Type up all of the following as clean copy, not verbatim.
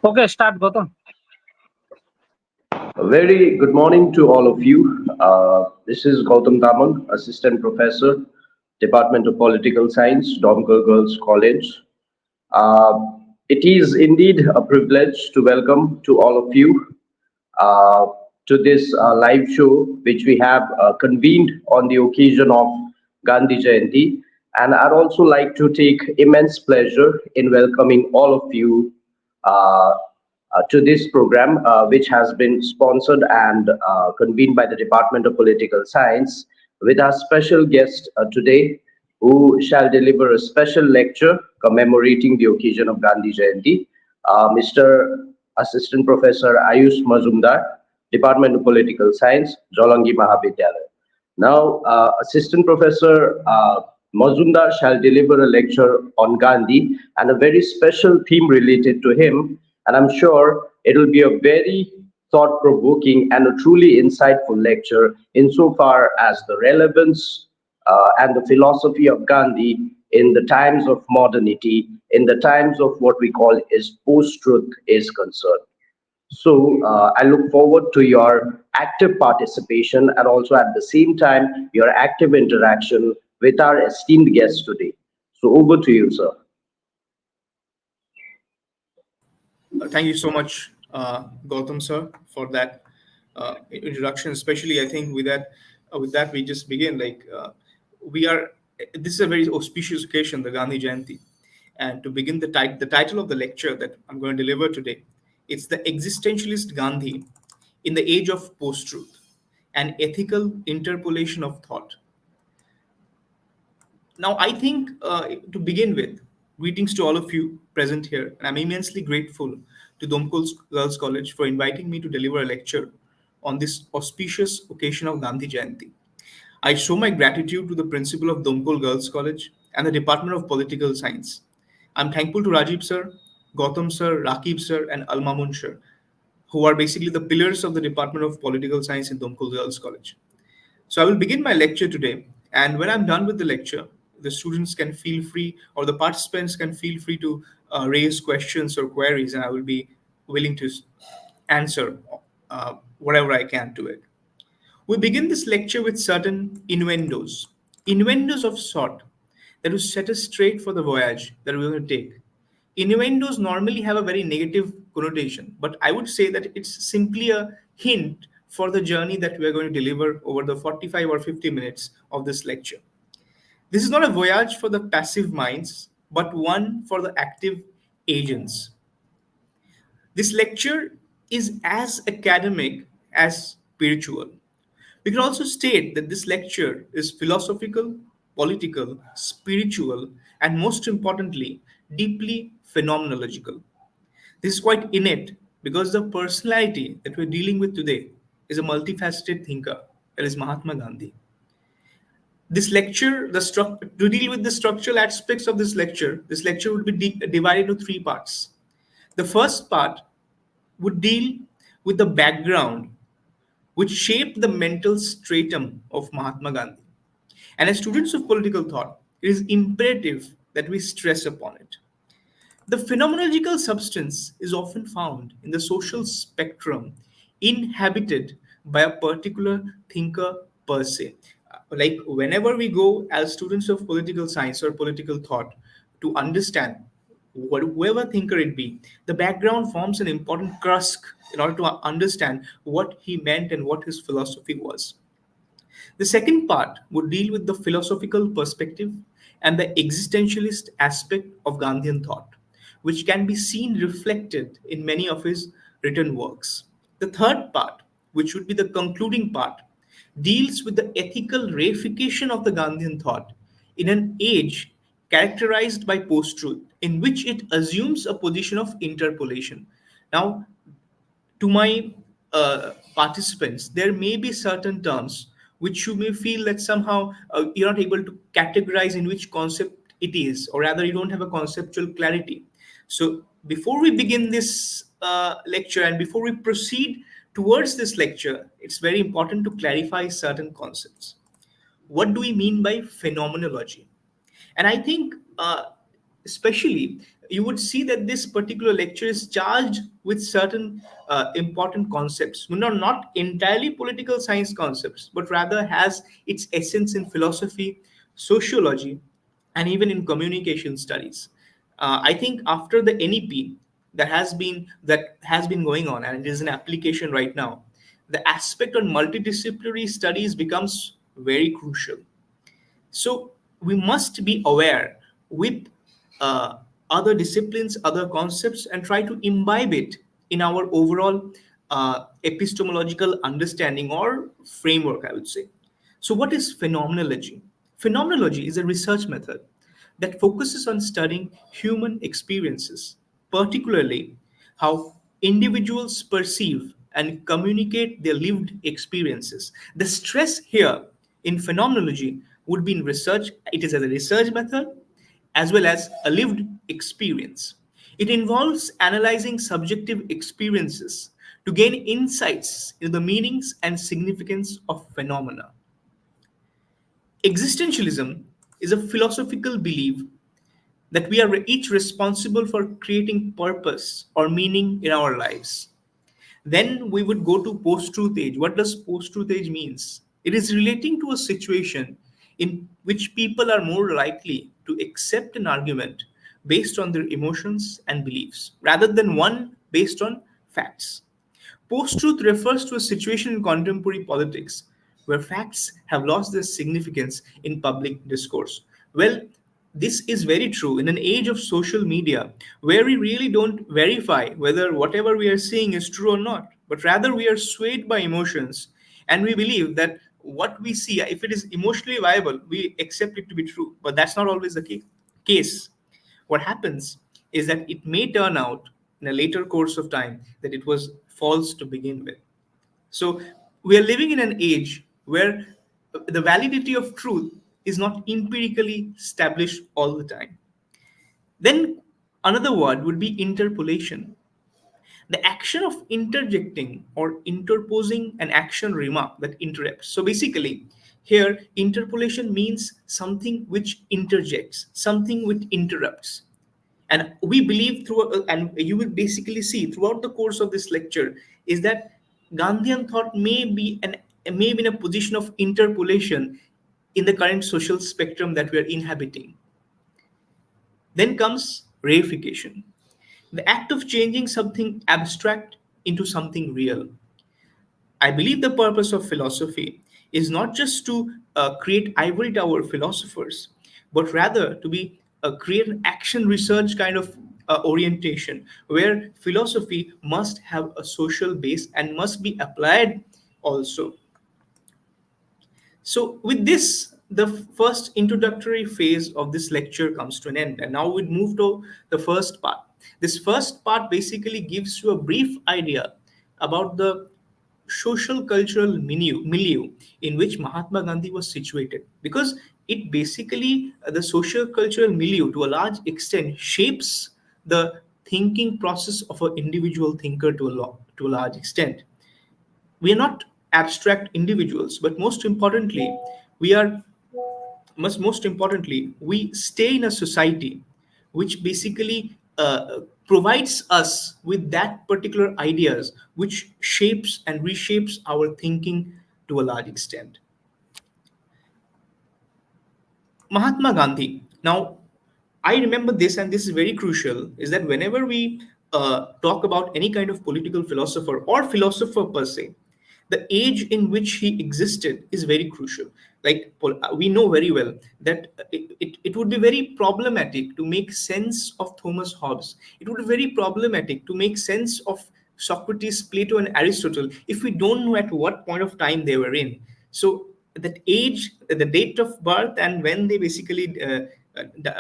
Okay, start Gautam. A very good morning to all of you. This is Gautam Tamal, Assistant Professor, Department of Political Science, Domkal Girls College. Uh, it is indeed a privilege to welcome to all of you uh, to this live show, which we have convened on the occasion of Gandhi Jayanti. And I'd also like to take immense pleasure in welcoming all of you uh, to this program, which has been sponsored and convened by the Department of Political Science, with our special guest today, who shall deliver a special lecture commemorating the occasion of Gandhi Jayanti, Mr. Assistant Professor Ayush Mazumdar, Department of Political Science, Jolangi Mahavidyalaya. Now, Assistant Professor Mazumdar shall deliver a lecture on Gandhi and a very special theme related to him. And I'm sure it will be a very thought provoking and a truly insightful lecture insofar as the relevance and the philosophy of Gandhi in the times of modernity, in the times of what we call is post truth is concerned. So I look forward to your active participation and also at the same time your active interaction with our esteemed guest today. So over to you, sir. Thank you so much, Gautam sir, for that introduction. Especially, I think with that we just begin. We are. This is a very auspicious occasion, the Gandhi Jayanti, and to begin the title of the lecture that I'm going to deliver today, it's the existentialist Gandhi in the age of post-truth, an ethical interpolation of thought. Now, I think to begin with, greetings to all of you present here, and I'm immensely grateful to Domkal Girls College for inviting me to deliver a lecture on this auspicious occasion of Gandhi Jayanti. I show my gratitude to the principal of Domkal Girls College and the Department of Political Science. I'm thankful to Rajiv sir, Gautam sir, Rakib sir, and Almamun sir, who are basically the pillars of the Department of Political Science in Domkal Girls College. So I will begin my lecture today, and when I'm done with the lecture, the students can feel free, or the participants can feel free to raise questions or queries, and I will be willing to answer whatever I can to it. We begin this lecture with certain innuendos of sort that will set us straight for the voyage that we're going to take. Innuendos normally have a very negative connotation, but I would say that it's simply a hint for the journey that we are going to deliver over the 45 or 50 minutes of this lecture. This is not a voyage for the passive minds, but one for the active agents. This lecture is as academic as spiritual. We can also state that this lecture is philosophical, political, spiritual, and most importantly, deeply phenomenological. This is quite innate because the personality that we're dealing with today is a multifaceted thinker, that is Mahatma Gandhi. This lecture, to deal with the structural aspects of this lecture would be divided into three parts. The first part would deal with the background which shaped the mental stratum of Mahatma Gandhi. And as students of political thought, it is imperative that we stress upon it. The phenomenological substance is often found in the social spectrum inhabited by a particular thinker per se. Like whenever we go as students of political science or political thought to understand whoever thinker it be, the background forms an important crust in order to understand what he meant and what his philosophy was. The second part would deal with the philosophical perspective and the existentialist aspect of Gandhian thought, which can be seen reflected in many of his written works. The third part, which would be the concluding part, deals with the ethical reification of the Gandhian thought in an age characterized by post truth, in which it assumes a position of interpolation. Now, to my participants, there may be certain terms which you may feel that somehow you're not able to categorize in which concept it is, or rather, you don't have a conceptual clarity. So, before we begin this lecture and before we proceed towards this lecture, it's very important to clarify certain concepts. What do we mean by phenomenology? And I think especially, you would see that this particular lecture is charged with certain important concepts, not entirely political science concepts, but rather has its essence in philosophy, sociology, and even in communication studies. I think after the NEP that has been going on, and it is in application right now, the aspect on multidisciplinary studies becomes very crucial. So we must be aware with uh, other disciplines, other concepts, and try to imbibe it in our overall epistemological understanding or framework, I would say. So, what is phenomenology? Phenomenology is a research method that focuses on studying human experiences, particularly how individuals perceive and communicate their lived experiences. The stress here in phenomenology would be in research, it is as a research method as well as a lived experience. It involves analyzing subjective experiences to gain insights into the meanings and significance of phenomena. Existentialism is a philosophical belief that we are each responsible for creating purpose or meaning in our lives. Then we would go to post-truth age. What does post-truth age means? It is relating to a situation in which people are more likely to accept an argument based on their emotions and beliefs rather than one based on facts. Post truth refers to a situation in contemporary politics where facts have lost their significance in public discourse. Well, this is very true in an age of social media where we really don't verify whether whatever we are seeing is true or not, but rather we are swayed by emotions and we believe that what we see, if it is emotionally viable, we accept it to be true. But that's not always the case. What happens is that it may turn out in a later course of time that it was false to begin with. So we are living in an age where the validity of truth is not empirically established all the time. Then another word would be interpolation, the action of interjecting or interposing an action remark that interrupts. So basically, here interpolation means something which interjects, something which interrupts. And we believe through, and you will basically see throughout the course of this lecture, is that Gandhian thought may be in a position of interpolation in the current social spectrum that we are inhabiting. Then comes reification, the act of changing something abstract into something real. I believe the purpose of philosophy is not just to create ivory tower philosophers, but rather to be create an action research kind of orientation where philosophy must have a social base and must be applied also. So, with this, the first introductory phase of this lecture comes to an end, and now we move to the first part. This first part basically gives you a brief idea about the social cultural milieu in which Mahatma Gandhi was situated, because it basically, the social cultural milieu to a large extent shapes the thinking process of an individual thinker to a large extent. We are not abstract individuals, but we are most importantly we stay in a society which basically provides us with that particular ideas which shapes and reshapes our thinking to a large extent. Mahatma Gandhi. Now, I remember this, and this is very crucial, is that whenever we talk about any kind of political philosopher or philosopher per se, the age in which he existed is very crucial. Like we know very well that it would be very problematic to make sense of Thomas Hobbes. It would be very problematic to make sense of Socrates, Plato, and Aristotle if we don't know at what point of time they were in. So that age, the date of birth, and when they basically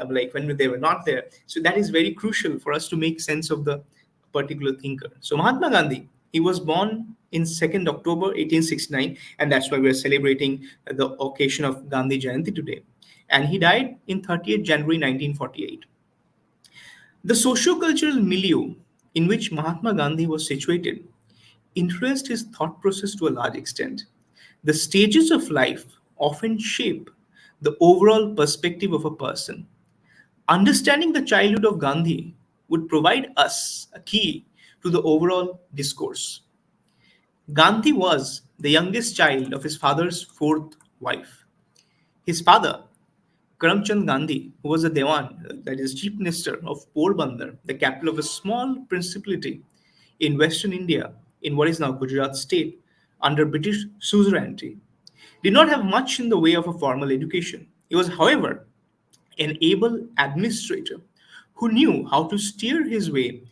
like when they were not there. So that is very crucial for us to make sense of the particular thinker. So Mahatma Gandhi, he was born in 2nd October 1869, and that's why we're celebrating the occasion of Gandhi Jayanti today. And he died in 30th January 1948. The socio-cultural milieu in which Mahatma Gandhi was situated influenced his thought process to a large extent. The stages of life often shape the overall perspective of a person. Understanding the childhood of Gandhi would provide us a key to the overall discourse. Gandhi was the youngest child of his father's fourth wife. His father, Karamchand Gandhi, who was a Dewan, that is, chief minister of Porbandar, the capital of a small principality in western India, in what is now Gujarat state, under British suzerainty, did not have much in the way of a formal education. He was, however, an able administrator who knew how to steer his way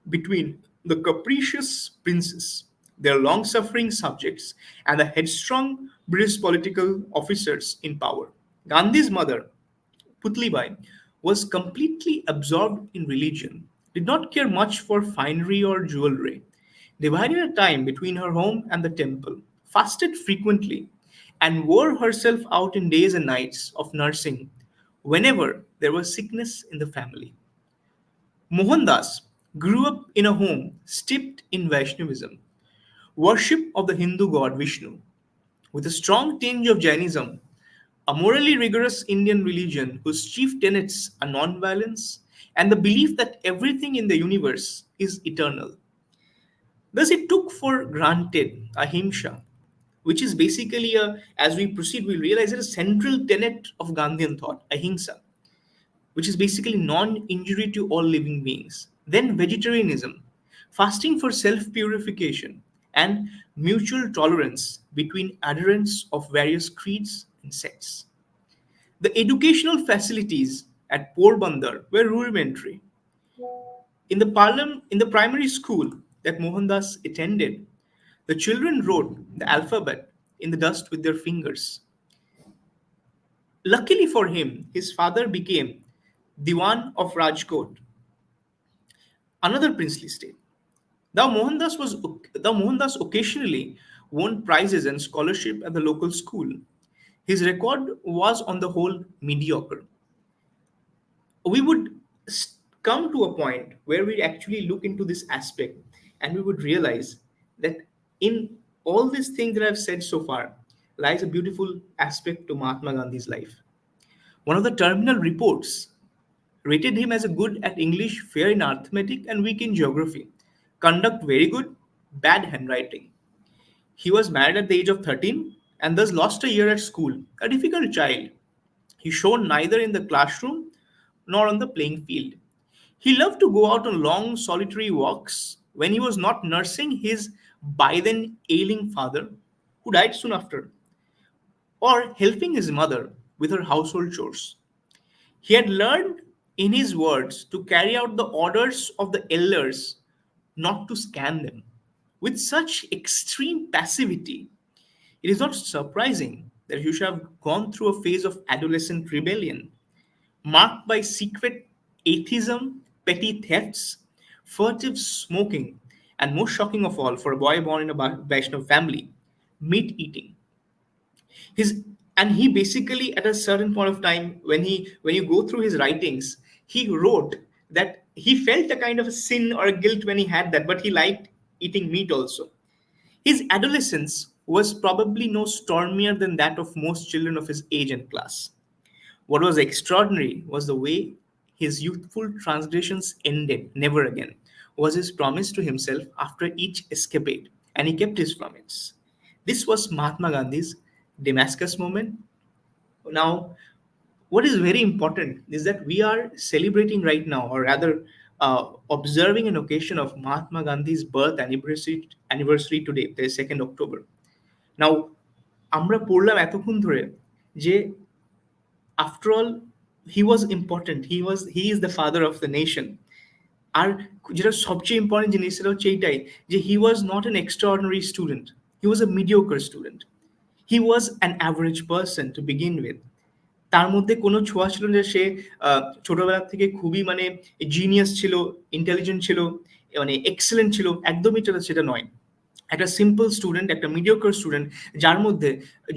between the capricious princes, their long suffering subjects, and the headstrong British political officers in power. Gandhi's mother, Putlibai, was completely absorbed in religion, did not care much for finery or jewelry, divided her time between her home and the temple, fasted frequently, and wore herself out in days and nights of nursing whenever there was sickness in the family. Mohandas grew up in a home steeped in Vaishnavism, worship of the Hindu god Vishnu, with a strong tinge of Jainism, a morally rigorous Indian religion whose chief tenets are nonviolence and the belief that everything in the universe is eternal. Thus, it took for granted ahimsa, which is basically as we proceed, we realize it is a central tenet of Gandhian thought, ahimsa, which is basically non injury to all living beings. Then vegetarianism, fasting for self purification, and mutual tolerance between adherents of various creeds and sects. The educational facilities at Porbandar were rudimentary. In the primary school that Mohandas attended, the children wrote the alphabet in the dust with their fingers. Luckily for him, his father became Diwan of Rajkot, another princely state. Though Mohandas occasionally won prizes and scholarship at the local school, his record was on the whole mediocre. We would come to a point where we actually look into this aspect and we would realize that in all these things that I've said so far lies a beautiful aspect to Mahatma Gandhi's life. One of the terminal reports rated him as a good at English, fair in arithmetic, and weak in geography. Conduct very good, bad handwriting. He was married at the age of 13 and thus lost a year at school. A difficult child. He shone neither in the classroom nor on the playing field. He loved to go out on long solitary walks when he was not nursing his by then ailing father, who died soon after, or helping his mother with her household chores. He had learned, in his words, to carry out the orders of the elders, not to scan them. With such extreme passivity, it is not surprising that he should have gone through a phase of adolescent rebellion, marked by secret atheism, petty thefts, furtive smoking, and most shocking of all for a boy born in a Vaishnav family, meat eating. His and he basically at a certain point of time when you go through his writings, he wrote that he felt a kind of a sin or a guilt when he had that, but he liked eating meat also. His adolescence was probably no stormier than that of most children of his age and class. What was extraordinary was the way his youthful transgressions ended, never again, was his promise to himself after each escapade, and he kept his promise. This was Mahatma Gandhi's Damascus moment. Now, what is very important is that we are celebrating right now, or rather, observing an occasion of Mahatma Gandhi's birth anniversary today, the 2nd October. Now, আমরা পড়লাম এতক্ষণ ধরে যে after all he was important, he is the father of the nation, আর যেটা সবচেয়ে important জিনিস সেটা হচ্ছে এইটাই যে he was not an extraordinary student, he was a mediocre student, he was an average person to begin with. তার মধ্যে কোনো ছোঁয়া ছিল না যে সে ছোটবেলা থেকে খুবই মানে জিনিয়াস ছিল, ইন্টেলিজেন্ট ছিল, মানে এক্সেলেন্ট ছিল, একদমই সেটা নয়। একটা সিম্পল স্টুডেন্ট, একটা মিডিওকার স্টুডেন্ট, যার মধ্যে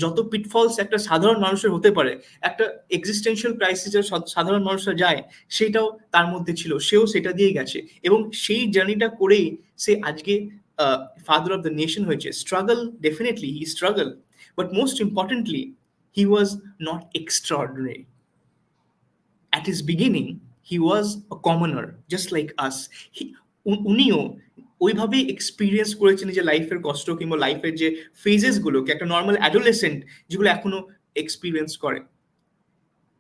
যত পিটফলস একটা সাধারণ মানুষের হতে পারে, একটা এক্সিস্টেন্সিয়াল ক্রাইসিসের সাধারণ মানুষরা যায়, সেটাও তার মধ্যে ছিল, সেও সেটা দিয়ে গেছে এবং সেই জার্নিটা করেই সে আজকে ফাদার অফ দ্য নেশন হয়েছে। Struggle, definitely he struggle, but most importantly he was not extraordinary. at his beginning he was a commoner just like us. উনিও ওইভাবেই এক্সপিরিয়েন্স করেছেন যে লাইফের কষ্ট কিংবা লাইফের যে ফেজেসগুলোকে একটা নর্মাল অ্যাডোলেসেন্ট যেগুলো এখনো এক্সপিরিয়েন্স করে।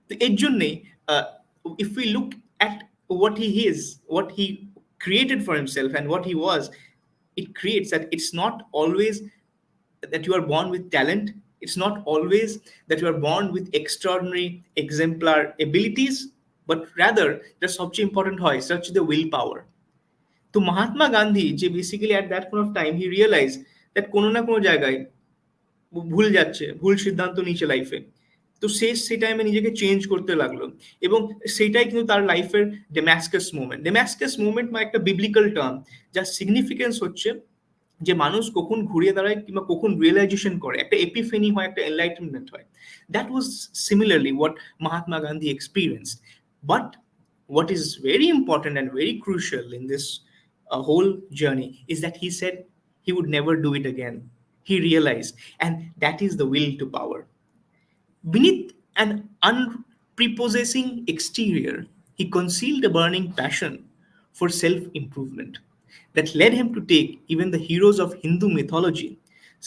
তো এর জন্যেই if we look at what he is, what he created for himself and what he was, it creates that it's not always that you are born with talent, it's not always that you are born with extraordinary exemplar abilities, but rather the সবচেয়ে important হয় সেটা হচ্ছে the willpower. তো মহাত্মা গান্ধী যে basically at that point of time he realise that কোনো না কোনো জায়গায় ভুল যাচ্ছে, ভুল সিদ্ধান্ত নিচ্ছে লাইফে। তো সে সেই টাইমে নিজেকে চেঞ্জ করতে লাগলো এবং সেইটাই কিন্তু তার লাইফের ডেমাস্কাস মুভমেন্ট। ডেমাস্কাস মুভমেন্ট মানে একটা বিবলিক্যাল টার্ম, যার সিগনিফিকেন্স হচ্ছে যে মানুষ কখন ঘুরিয়ে দাঁড়ায় কিংবা কখন রিয়েলাইজেশন করে, একটা এপিফেনি হয়, একটা এনলাইটেনমেন্ট হয়। That was similarly what Mahatma Gandhi experienced. But what is very important and very crucial in this whole journey is that he said he would never do it again. He realized, and that is the will to power. Beneath an unprepossessing exterior, he concealed a burning passion for self improvement that led him to take even the heroes of Hindu mythology,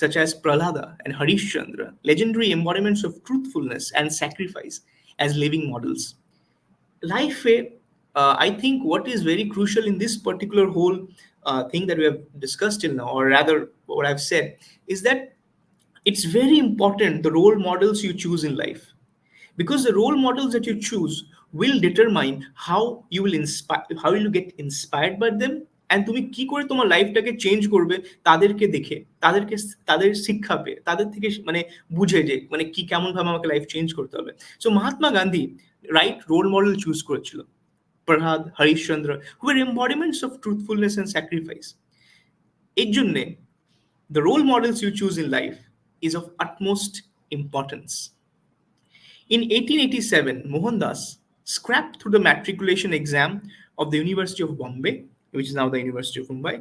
such as Prahlada and Harishchandra, legendary embodiments of truthfulness and sacrifice, as living models. Life, I think what is very crucial in this particular whole thing that we have discussed till now, or rather, what I've said, is that it's very important the role models you choose in life, because the role models that you choose will determine how you will inspire, how you get inspired by them, and তুমি কি করে তোমার লাইফটাকে change করবে তাদেরকে দেখে, তাদেরকে, তাদের শিক্ষা পেয়ে, তাদের থেকে মানে বুঝে যে মানে কি কেমন ভাবে আমাকে লাইফ চেঞ্জ করতে হবে। So Mahatma Gandhi right role model choose করেছিল, Prahlad, Harishchandra, who were embodiments of truthfulness and sacrifice। এর জন্যে the role models you choose in life is of utmost importance. In 1887, Mohandas scrapped through the matriculation exam of the University of Bombay, which is now the University of Mumbai,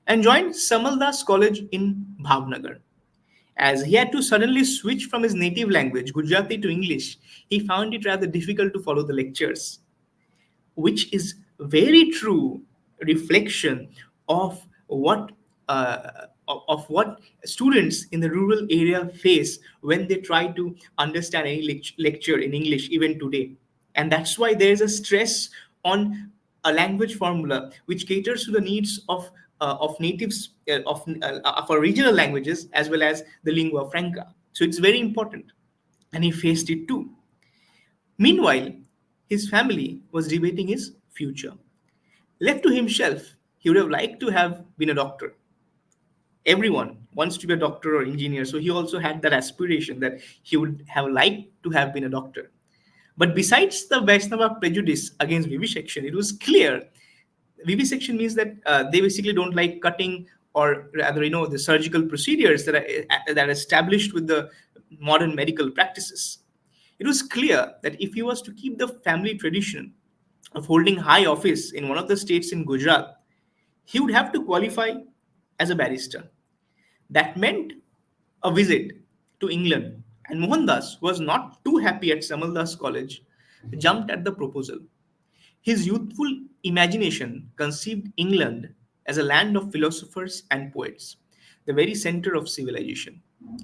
and joined Samaldas College in Bhavnagar. As he had to suddenly switch from his native language, Gujarati, to English, he found it rather difficult to follow the lectures, which is very true reflection of what of what students in the rural area face when they try to understand any lecture in English even today. And that's why there is a stress on a language formula which caters to the needs of natives of our regional languages as well as the lingua franca. So it's very important, and he faced it too. Meanwhile, his family was debating his future. Left to himself, he would have liked to have been a doctor. Everyone wants to be a doctor or engineer, so he also had that aspiration that he would have liked to have been a doctor. But besides the Vaishnava prejudice against vivisection, it was clear vivisection means that they basically don't like cutting, or rather, the surgical procedures that are established with the modern medical practices. It was clear that if he was to keep the family tradition of holding high office in one of the states in Gujarat, he would have to qualify as a barrister. That meant a visit to England, and Mohandas was not too happy at Samaldas College, jumped at the proposal. His youthful imagination conceived England as a land of philosophers and poets, the very center of civilization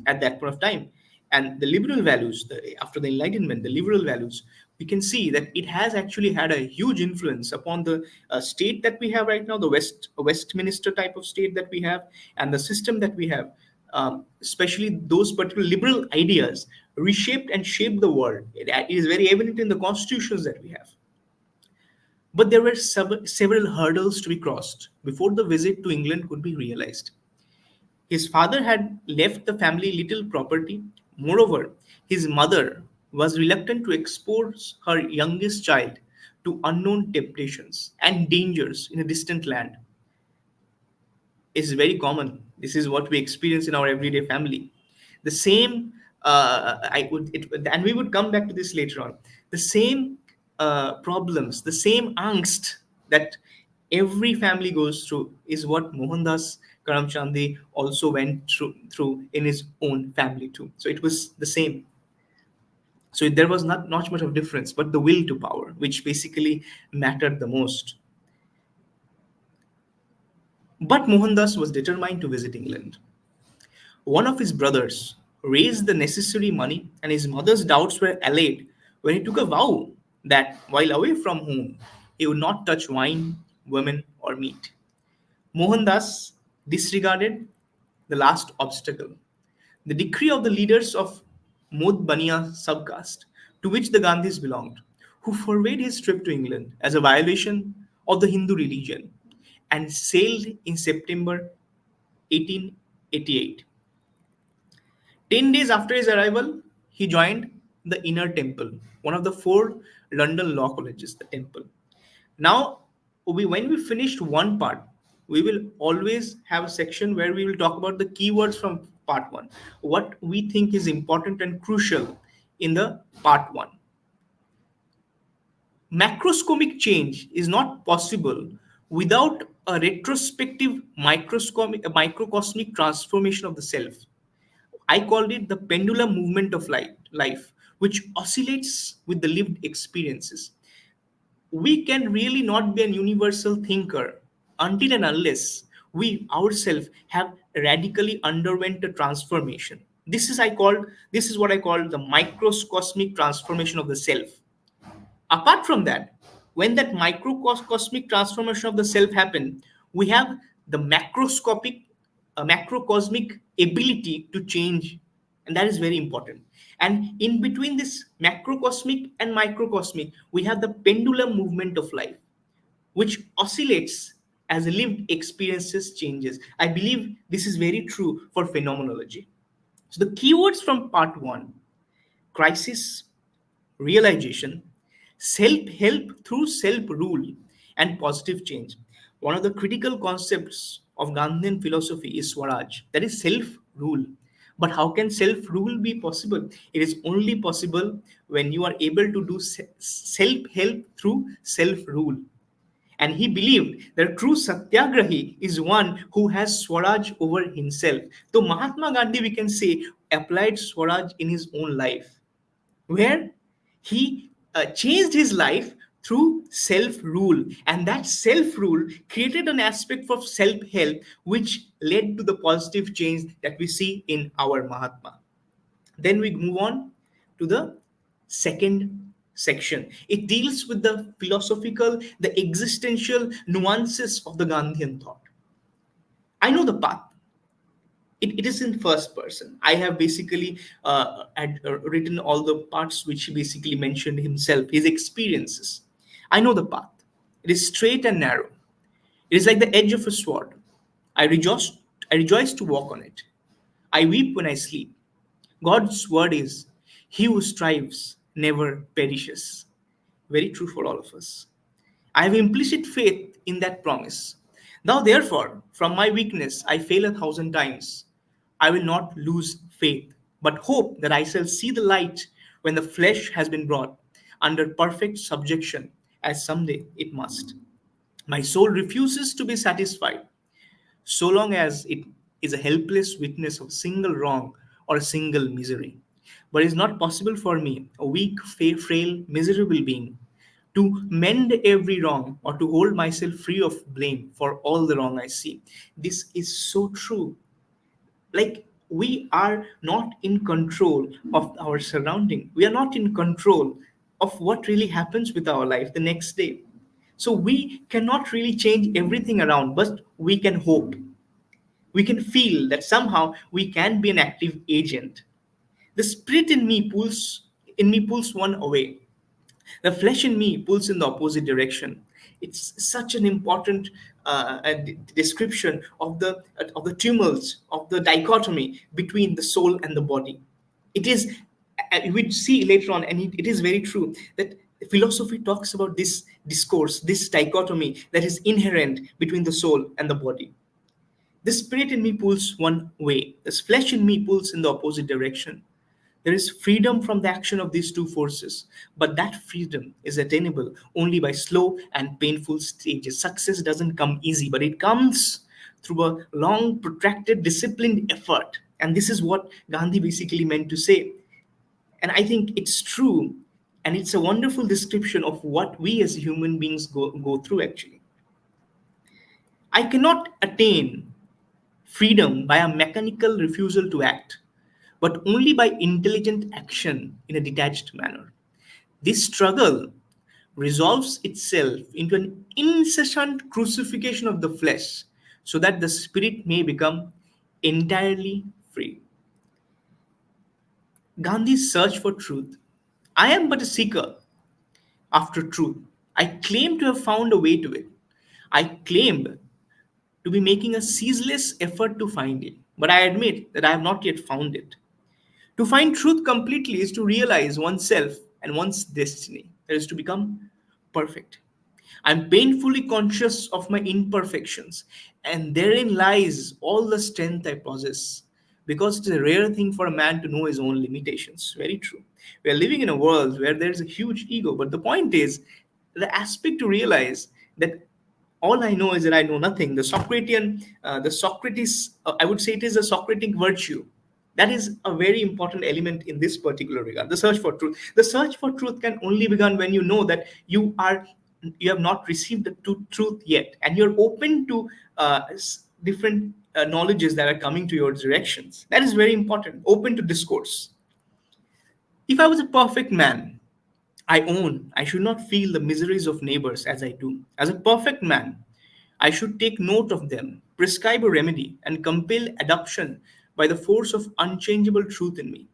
at that point of time. And the liberal values, after the Enlightenment, the liberal values, we can see that it has actually had a huge influence upon the state that we have right now, the Westminster type of state that we have, and the system that we have. Especially those particular liberal ideas reshaped and shaped the world. It is very evident in the constitutions that we have. But there were several hurdles to be crossed before the visit to England could be realized. His father had left the family little property. Moreover, his mother was reluctant to expose her youngest child to unknown temptations and dangers in a distant land. Is very common. This is what we experience in our everyday family. The same, and we would come back to this later on. The same problems, the same angst that every family goes through is what Mohandas Karamchandi also went through in his own family too. So it was the same. So there was not much of difference, but the will to power, which basically mattered the most. But Mohandas was determined to visit England. One of his brothers raised the necessary money, and his mother's doubts were allayed when he took a vow that while away from home, he would not touch wine, women, or meat. Mohandas disregarded the last obstacle, the decree of the leaders of Modh-Bania subcaste, to which the Gandhis belonged, who forbade his trip to England as a violation of the Hindu religion, and sailed in September 1888. 10 days after his arrival, he joined the Inner Temple, one of the four London law colleges, the Temple. Now, when we finished one part, we will always have a section where we will talk about the keywords from part one, what we think is important and crucial in the part one. Macroscopic change is not possible without a retrospective microcosmic transformation of the self. I called it the pendulum movement of life, which oscillates with the lived experiences. We can really not be a universal thinker until and unless we ourselves have radically underwent a transformation. This is what I call the microcosmic transformation of the self. Apart from that, when that microcosmic transformation of the self happen, we have the macrocosmic ability to change, and that is very important. And in between this macrocosmic and microcosmic, we have the pendulum movement of life, which oscillates as lived experiences changes. I believe this is very true for phenomenology. So the keywords from part one: crisis, realization, self help through self rule, and positive change. One of the critical concepts of Gandhian philosophy is Swaraj, that is self rule. But how can self rule be possible? It is only possible when you are able to do self help through self rule. And he believed that a true satyagrahi is one who has Swaraj over himself. So Mahatma Gandhi, we can say, applied Swaraj in his own life, where he changed his life through self rule, and that self rule created an aspect of self help which led to the positive change that we see in our Mahatma. Then we move on to the second section. It deals with the philosophical, the existential nuances of the Gandhian thought. I know the path. It is in first person. I have basically written all the parts which he basically mentioned himself, his experiences. I know the path. It is straight and narrow. It is like the edge of a sword. I rejoice, I rejoice to walk on it. I weep when I sleep. God's word is, he who strives never perishes. Very true for all of us. I have implicit faith in that promise. Now, therefore, from my weakness, I fail 1,000 times. I will not lose faith, but hope that I shall see the light when the flesh has been brought under perfect subjection, as someday it must. My soul refuses to be satisfied so long as it is a helpless witness of a single wrong or a single misery. But it is not possible for me, a weak, frail, miserable being, to mend every wrong or to hold myself free of blame for all the wrong I see. This is so true. Like, we are not in control of our surrounding, we are not in control of what really happens with our life the next day. So we cannot really change everything around, but we can hope, we can feel that somehow we can be an active agent. The spirit in me pulls one away, the flesh in me pulls in the opposite direction. It's such an important description of the tumults, of the dichotomy between the soul and the body. It is, we see later on, and it is very true that philosophy talks about this discourse, this dichotomy that is inherent between the soul and the body. The spirit in me pulls one way, the flesh in me pulls in the opposite direction. There is freedom from the action of these two forces, but that freedom is attainable only by slow and painful stages. Success doesn't come easy, but it comes through a long, protracted, disciplined effort. And this is what Gandhi basically meant to say. And I think it's true, and it's a wonderful description of what we as human beings go through actually. I cannot attain freedom by a mechanical refusal to act, but only by intelligent action in a detached manner. This struggle resolves itself into an incessant crucifixion of the flesh so that the spirit may become entirely free. Gandhi's search for truth. I am but a seeker after truth. I claim to have found a way to it. I claim to be making a ceaseless effort to find it, but I admit that I have not yet found it. To find truth completely is to realize oneself and one's destiny, that is to become perfect. I'm painfully conscious of my imperfections, and therein lies all the strength I possess. Because it's a rare thing for a man to know his own limitations. Very true. We are living in a world where there's a huge ego, but the point is the aspect to realize that all I know is that I know nothing. The Socrates, I would say it is a Socratic virtue. That is a very important element in this particular regard. The search for truth. The search for truth can only begin when you know that you have not received the truth yet, and you're open to different knowledges that are coming to your directions. That is very important. Open to discourse. If I was a perfect man, I own I should not feel the miseries of neighbors as I do. As a perfect man, I should take note of them, prescribe a remedy, and compel adoption by the force of unchangeable truth in me.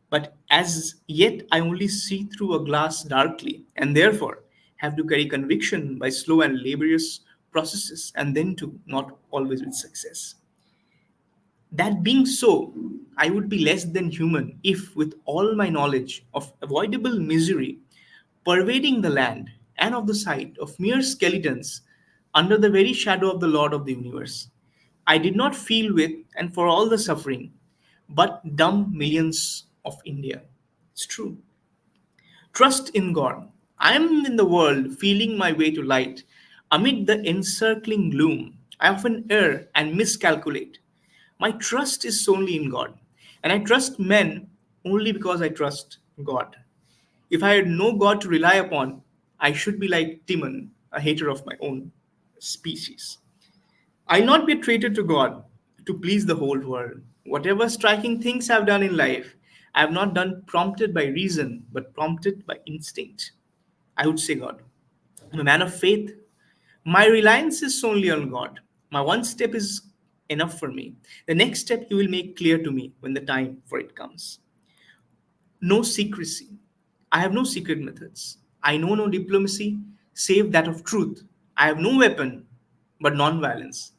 But as yet, I only see through a glass darkly, and therefore have to carry conviction by slow and laborious processes, and then too not always with success. That being so, I would be less than human if, with all my knowledge of avoidable misery pervading the land and of the sight of mere skeletons under the very shadow of the Lord of the universe, I did not feel with and for all the suffering, but dumb millions of India. It's true. Trust in God. I am in the world feeling my way to light. Amid the encircling gloom, I often err and miscalculate. My trust is solely in God, and I trust men only because I trust God. If I had no God to rely upon, I should be like Timon, a hater of my own species. I'll not be a traitor to God to please the whole world. Whatever striking things I've done in life, I have not done prompted by reason, but prompted by instinct. I would say God. I'm a man of faith. My reliance is solely on God. My one step is enough for me. The next step He will make clear to me when the time for it comes. No secrecy. I have no secret methods. I know no diplomacy save that of truth. I have no weapon but non-violence.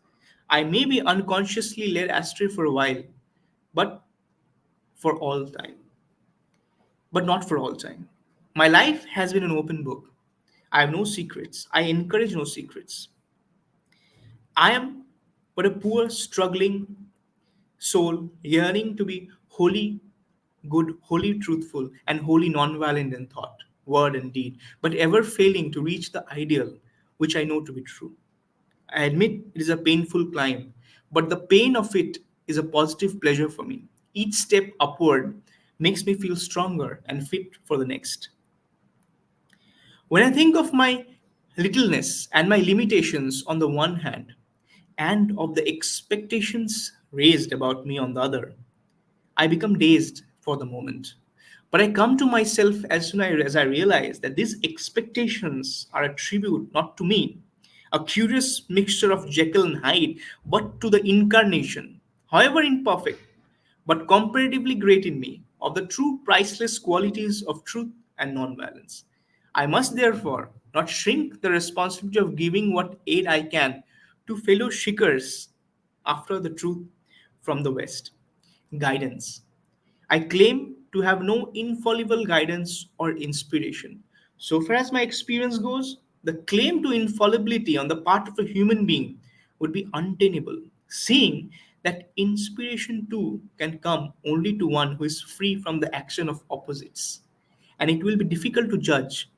I may be unconsciously led astray for a while, but for all time. But not for all time. My life has been an open book. I have no secrets. I encourage no secrets. I am but a poor, struggling soul yearning to be wholly good, wholly truthful, and wholly nonviolent in thought, word, and deed, but ever failing to reach the ideal which I know to be true. I admit it is a painful climb, but the pain of it is a positive pleasure for me. Each step upward makes me feel stronger and fit for the next. When I think of my littleness and my limitations on the one hand, and of the expectations raised about me on the other, I become dazed for the moment. But I come to myself as soon as I realize that these expectations are a tribute not to me, a curious mixture of Jekyll and Hyde, but to the incarnation, however imperfect, but comparatively great in me, of the true priceless qualities of truth and nonviolence. I must therefore not shrink the responsibility of giving what aid I can to fellow seekers after the truth from the West. Guidance. I claim to have no infallible guidance or inspiration. So far as my experience goes, the claim to infallibility on the part of a human being would be untenable, seeing that inspiration too can come only to one who is free from the action of opposites. And it will be difficult to judge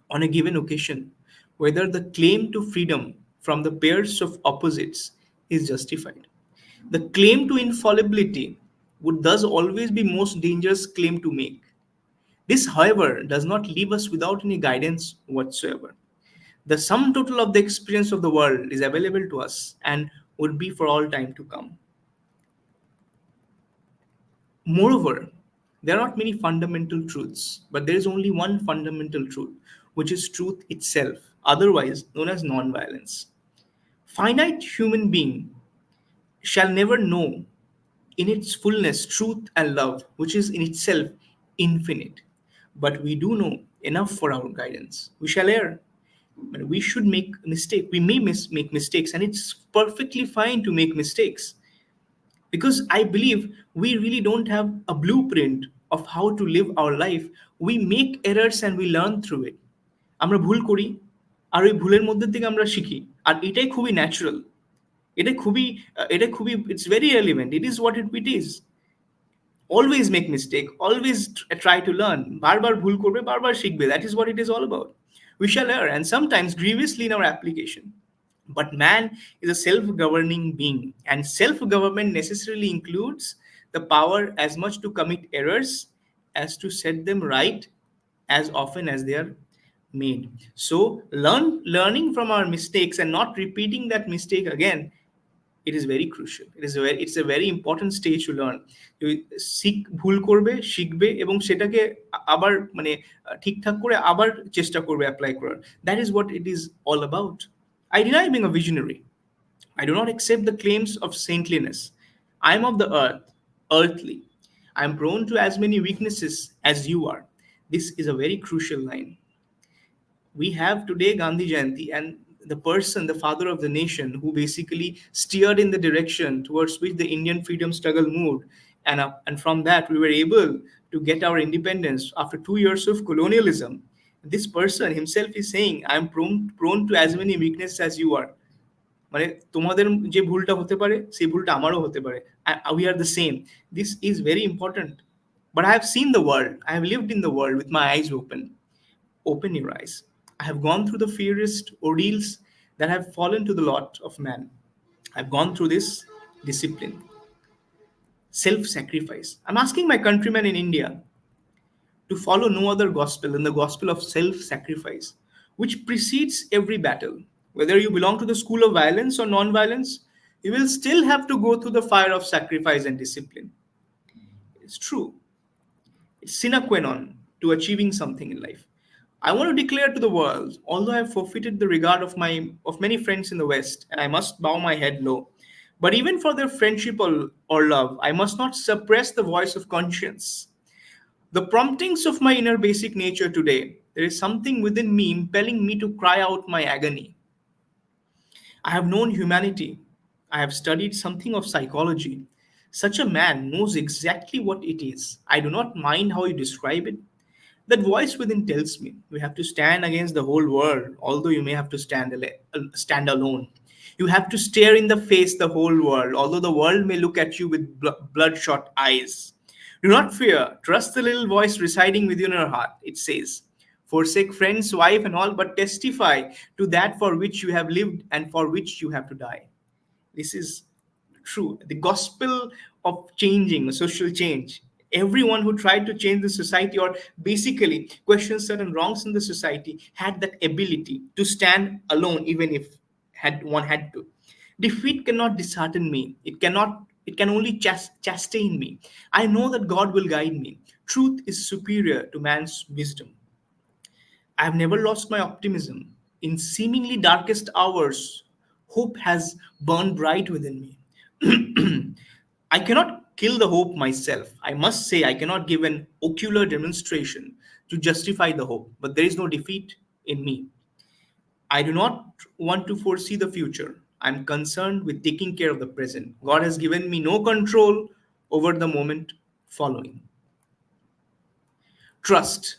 on a given occasion whether the claim to freedom from the pairs of opposites is justified. The claim to infallibility would thus always be most dangerous claim to make. This, however, does not leave us without any guidance whatsoever. The sum total of the experience of the world is available to us and would be for all time to come. Moreover, there are not many fundamental truths, but there is only one fundamental truth, which is truth itself, otherwise known as non-violence. Finite human being shall never know in its fullness truth and love, which is in itself infinite. But we do know enough for our guidance. We shall err. But we should make a mistake. We may make mistakes, and it's perfectly fine to make mistakes. Because I believe we really don't have a blueprint of how to live our life. We make errors and we learn through it. আমরা ভুল করি আর ওই ভুলের মধ্যে থেকে আমরা শিখি আর এটাই খুবই ন্যাচারাল এটা খুবই it's very relevant. It is what it is. Always make mistake, always try to learn, বারবার ভুল করবে বারবার শিখবে. That is what it is all about. We shall err and sometimes grievously in our application. But man is a self-governing being, and self-government necessarily includes the power as much to commit errors as to set them right as often as they are made. So learning from our mistakes and not repeating that mistake again, it is very crucial. It's a very important stage to learn. শিখ ভুল করবে শিখবে এবং সেটাকে আবার মানে ঠিকঠাক করে আবার চেষ্টা করবে অ্যাপ্লাই করার. That is what it is all about. I deny being a visionary. I do not accept the claims of saintliness. I am of the earth, earthly. I am prone to as many weaknesses as you are. This is a very crucial line. We have today Gandhi Jayanti, and the person, the father of the nation, who basically steered in the direction towards which the Indian freedom struggle moved, and from that we were able to get our independence after 2 years of colonialism. This person himself is saying, "I am prone to as many weaknesses as you are." মানে তোমাদের যে ভুলটা হতে পারে সেই ভুলটা আমারও হতে পারে. We are the same. This is very important. But I have seen the world. I have lived in the world with my eyes open. Open your eyes. I have gone through the fiercest ordeals that have fallen to the lot of man. I've gone through this discipline, self sacrifice. I'm asking my countrymen in India to follow no other gospel than the gospel of self sacrifice, which precedes every battle. Whether you belong to the school of violence or non violence, you will still have to go through the fire of sacrifice and discipline. It's true. It's sine qua non to achieving something in life. I want to declare to the world, although I have forfeited the regard of many friends in the West, and I must bow my head low, but even for their friendship or love, I must not suppress the voice of conscience. The promptings of my inner basic nature today, there is something within me impelling me to cry out my agony. I have known humanity. I have studied something of psychology. Such a man knows exactly what it is. I do not mind how you describe it. That voice within tells me we have to stand against the whole world, although you may have to stand alone. You have to stare in the face the whole world, although the world may look at you with bloodshot eyes. Do not fear. Trust the little voice residing within your heart. It says, forsake friends, wife, and all, but testify to that for which you have lived and for which you have to die. This is true. The gospel of changing, social change. Everyone who tried to change the society or basically question certain wrongs in the society had that ability to stand alone, even if one had to. Defeat cannot dishearten me. It can only chastain me. I know that God will guide me. Truth is superior to man's wisdom. I have never lost my optimism. In seemingly darkest hours, hope has burned bright within me. I cannot kill the hope myself. I must say, I cannot give an ocular demonstration to justify the hope, but there is no defeat in me. I do not want to foresee the future. I'm concerned with taking care of the present. God has given me no control over the moment following. Trust.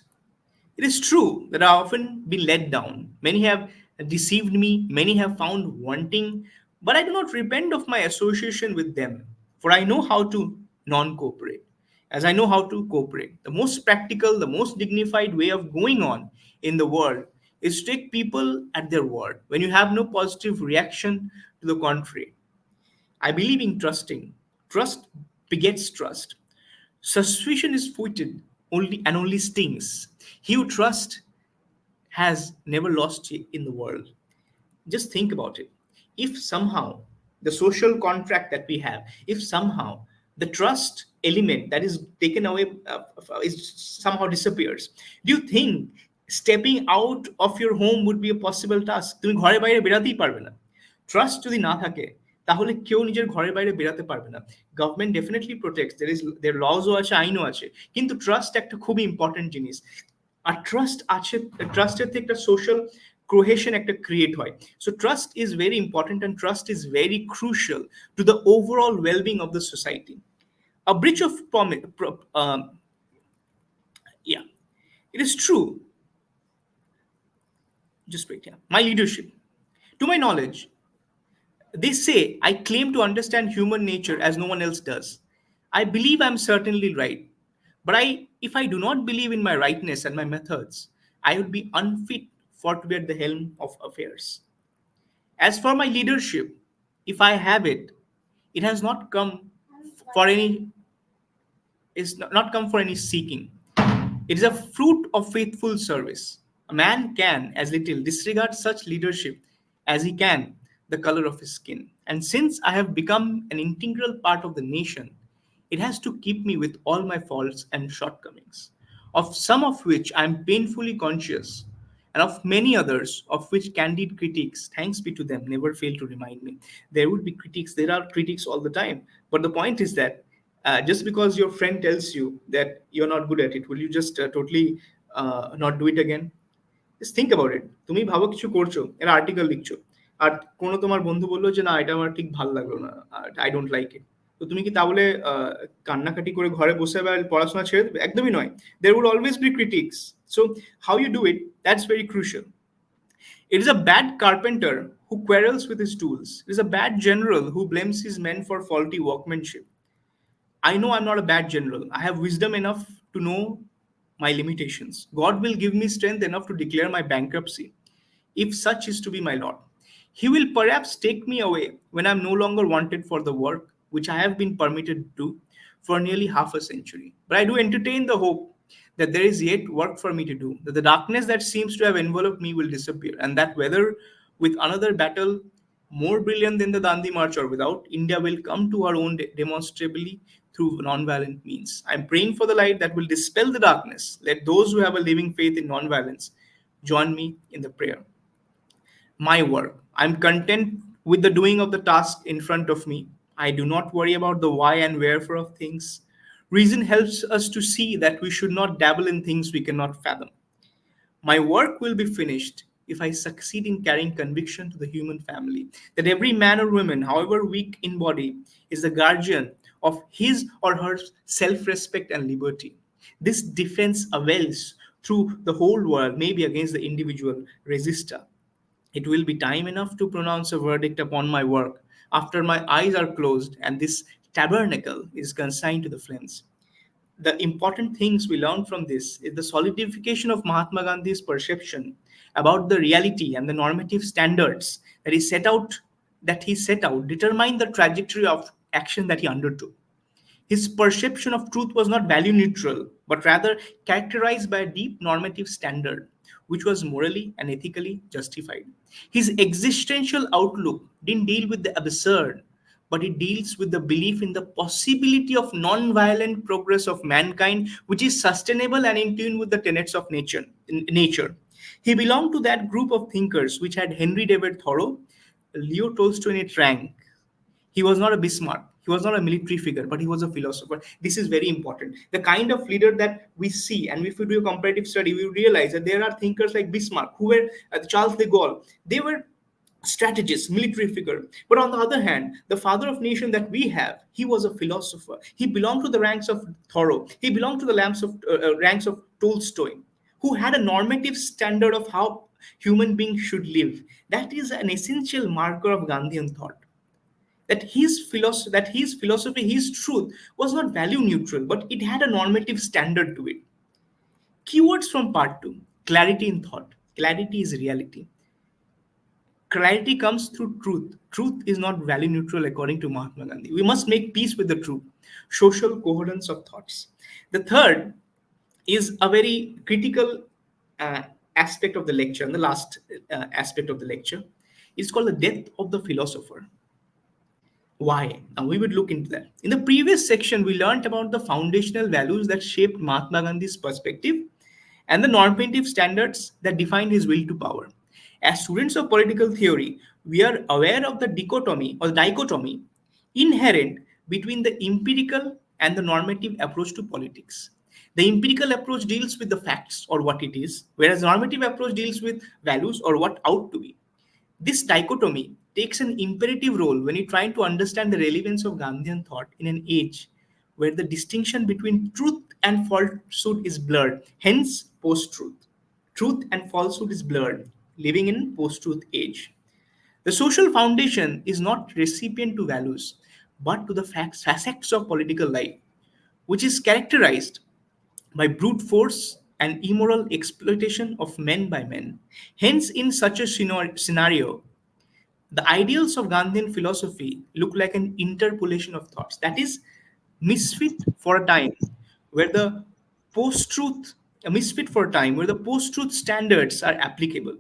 It is true that I have often been let down. Many have deceived me, many have found wanting, but I do not repent of my association with them, for I know how to non cooperate, as I know how to cooperate. The most practical, the most dignified way of going on in the world is to take people at their word when you have no positive reaction to the contrary. I believe in trusting. Trust begets trust. Suspicion is footed only and only stings. He who trusts has never lost in the world. Just think about it. If somehow the social contract that we have, if somehow the trust element that is taken away is somehow disappears, do you think stepping out of your home would be a possible task? তুমি ঘরে বাইরে বেরাতেই পারবে না। Trust যদি না থাকে তাহলে কেউ নিজের ঘরের বাইরে বেরাতে পারবে না। গভর্নমেন্ট ডেফিনেটলি প্রোটেক্টস, দের লজও আছে, আইনও আছে, কিন্তু ট্রাস্ট একটা খুবই ইম্পর্টেন্ট জিনিস। আর ট্রাস্ট আছে, ট্রাস্টের থেকে একটা সোশ্যাল cohesion একটা create হয়. So trust is very important and trust is very crucial to the overall well-being of the society. A breach of promise, yeah, it is true. Just wait, yeah. My leadership. To my knowledge, they say I claim to understand human nature as no one else does. I believe I'm certainly right. But if I do not believe in my rightness and my methods, I would be unfit for to be at the helm of affairs. As for my leadership, if I have it, it has not come for any is not come for any seeking. It is a fruit of faithful service. A man can, as little, disregard such leadership as he can the color of his skin. And since I have become an integral part of the nation, it has to keep me with all my faults and shortcomings, of some of which I am painfully conscious, and of many others of which candid critics, thanks be to them, never fail to remind me. There would be critics, there are critics all the time. But the point is that just because your friend tells you that you're not good at it, will you just totally not do it again? Just think about it. তুমি ভাবো কিছু করছো, একটা article লিখছো, আর কোনো তোমার বন্ধু বললো যে না এটা আমার ঠিক ভালো লাগলো না, আই ডোন্ট লাইক ইট, তো তুমি কি তা বলে কান্নাকাটি করে ঘরে বসে বা পড়াশোনা ছেড়ে দেবে? একদমই নয়। There would always be critics. So how you do it, that's very crucial. It is a bad carpenter who quarrels with his tools. It is a bad general who blames his men for faulty workmanship. I know I'm not a bad general. I have wisdom enough to know my limitations. God will give me strength enough to declare my bankruptcy, if such is to be my lot. He will perhaps take me away when I'm no longer wanted for the work which I have been permitted to do for nearly half a century. But I do entertain the hope that there is yet work for me to do, that the darkness that seems to have enveloped me will disappear, and that whether with another battle more brilliant than the Dandi March or without, India will come to her own demonstrably through non-violent means. I'm praying for the light that will dispel the darkness. Let those who have a living faith in non-violence join me in the prayer. My work. I'm content with the doing of the task in front of me. I do not worry about the why and wherefore of things. Reason helps us to see that we should not dabble in things we cannot fathom. My work will be finished if I succeed in carrying conviction to the human family that every man or woman, however weak in body, is the guardian of his or her self respect and liberty. This defense avails through the whole world, maybe against the individual resister. It will be time enough to pronounce a verdict upon my work after my eyes are closed and this tabernacle is consigned to the flames. The important things we learn from this is the solidification of Mahatma Gandhi's perception about the reality and the normative standards that he set out determine the trajectory of action that he undertook. His perception of truth was not value neutral, but rather characterized by a deep normative standard, which was morally and ethically justified. His existential outlook didn't deal with the absurd, but it deals with the belief in the possibility of non-violent progress of mankind, which is sustainable and in tune with the tenets of nature. He belonged to that group of thinkers which had Henry David Thoreau, Leo Tolstoy in its rank. He was not a Bismarck. He was not a military figure, but he was a philosopher. This is very important. The kind of leader that we see, and if we do a comparative study, we realize that there are thinkers like Bismarck, who were Charles de Gaulle. They were strategist, military figure. But on the other hand, the father of nation that we have, he was a philosopher. He belonged to the ranks of Thoreau. He belonged to the ranks of Tolstoy, who had a normative standard of how human beings should live. That is an essential marker of Gandhian thought. That his philosophy, his truth was not value neutral, but it had a normative standard to it. Keywords from part 2. Clarity in thought. Clarity is reality. Clarity comes through truth. Truth is not value neutral, according to Mahatma Gandhi. We must make peace with the truth. Social coherence of thoughts. The third is a very critical uh, aspect of the lecture, and the last aspect of the lecture is called the death of the philosopher. Why? Now we would look into that. In the previous section, we learned about the foundational values that shaped Mahatma Gandhi's perspective and the normative standards that defined his will to power. As students of political theory, we are aware of the dichotomy or dichotomy inherent between the empirical and the normative approach to politics. The empirical approach deals with the facts or what it is, whereas normative approach deals with values or what ought to be. This dichotomy takes an imperative role when you're trying to understand the relevance of Gandhian thought in an age where the distinction between truth and falsehood is blurred, hence post truth. Truth and falsehood is blurred, living in post truth age. The social foundation is not recipient to values, but to the facets of political life, which is characterized by brute force and immoral exploitation of men by men. Hence, in such a scenario, the ideals of Gandhian philosophy look like an interpolation of thoughts. That is, misfit for a time, where the post-truth, a misfit for a time, where the post-truth standards are applicable.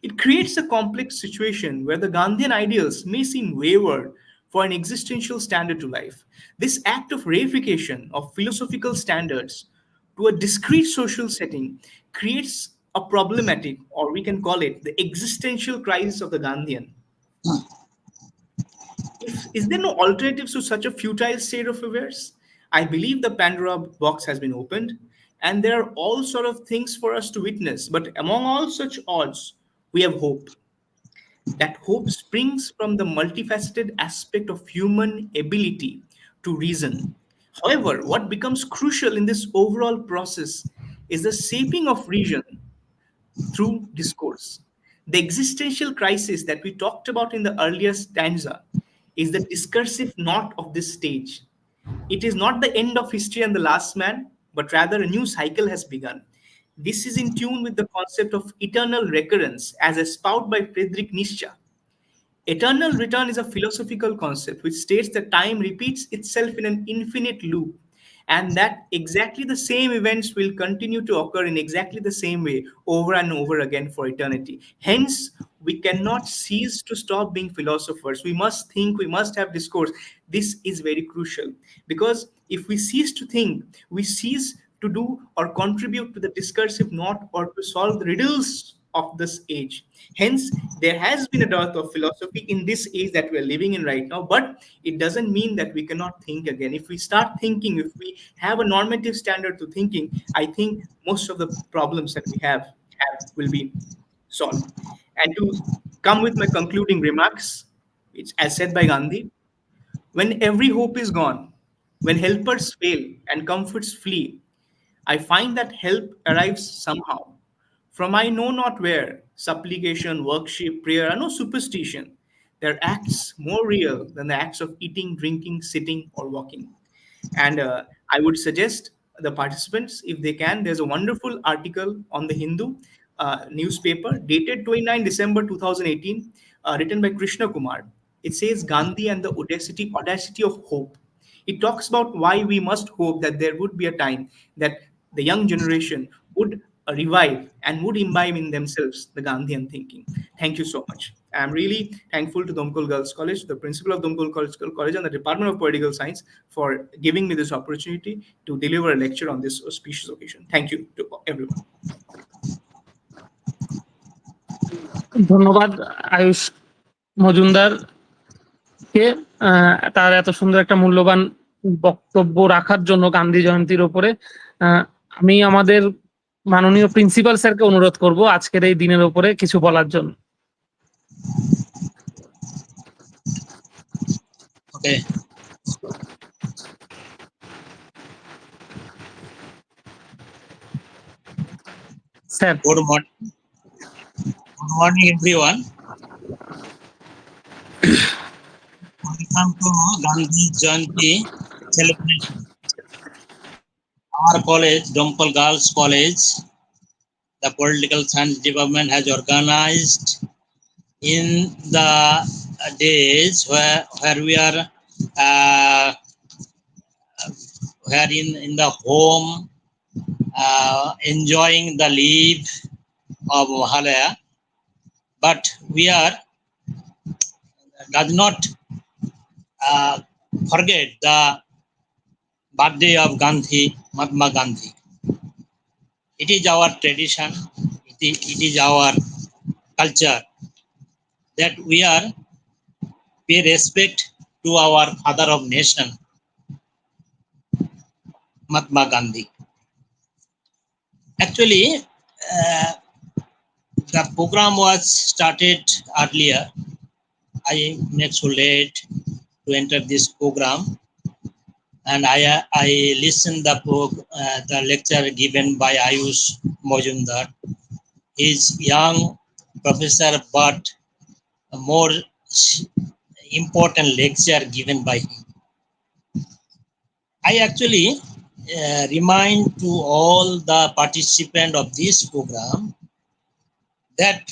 It creates a complex situation where the Gandhian ideals may seem wayward for an existential standard to life. This act of reification of philosophical standards to a discrete social setting creates a problematic, or we can call it the existential crisis of the Gandhian. Is there no alternatives to such a futile state of affairs? I believe the Pandora box has been opened, and there are all sort of things for us to witness. But among all such odds, we have hope. That hope springs from the multifaceted aspect of human ability to reason. However, what becomes crucial in this overall process is the shaping of reason through discourse. The existential crisis that we talked about in the earlier stanza is the discursive knot of this stage. It is not the end of history and the last man, but rather a new cycle has begun. This is in tune with the concept of eternal recurrence as espoused by Friedrich Nietzsche. Eternal return is a philosophical concept which states that time repeats itself in an infinite loop and that exactly the same events will continue to occur in exactly the same way over and over again for eternity. Hence, we cannot cease to stop being philosophers. We must think, we must have discourse. This is very crucial because if we cease to think, we cease to do or contribute to the discursive knot or to solve the riddles of this age. Hence, there has been a dearth of philosophy in this age that we're living in right now, but it doesn't mean that we cannot think again. If we start thinking, if we have a normative standard to thinking, I think most of the problems that we have will be solved. And to come with my concluding remarks, it's as said by Gandhi, when every hope is gone, when helpers fail and comforts flee, I find that help arrives somehow. From I know not where, supplication, worship, prayer are no superstition. They're acts more real than the acts of eating, drinking, sitting, or walking. And I would suggest the participants, if they can, there's a wonderful article on the Hindu newspaper dated 29 December 2018, written by Krishna Kumar. It says Gandhi and the audacity of hope. It talks about why we must hope that there would be a time that the young generation would revive and would imbibe in themselves the Gandhian thinking. Thank you so much. I'm really thankful to Domkal Girls College, the principal of Domkal College, and the Department of Political Science for giving me this opportunity to deliver a lecture on this auspicious occasion. Thank you to everyone. ধন্যবাদ আয়ুষ মজুমদারকে তার এত সুন্দর একটা মূল্যবান বক্তব্য রাখার জন্য গান্ধী জয়ন্তীর উপরে। আমি আমাদের মাননীয় প্রিন্সিপাল স্যারকে অনুরোধ করব আজকের এই দিনের উপরে কিছু বলার জন্য। Okay. Sir, Good morning, everyone. Welcome to Gandhi Jayanti celebration. Our college, Domkal Girls College, the Political Science Department has organized in the days where we are uh, where in the home enjoying the leave of Mahalaya, but we are does not uh, forget the birthday of Gandhi, Mahatma Gandhi. It is our tradition, it is our culture that we are pay respect to our father of nation, Mahatma Gandhi. Actually, the program was started earlier. I make so late to enter this program, and I listened the lecture given by Ayush Mojumdar. He's young professor, but a more important lecture given by him. I actually remind to all the participants of this program that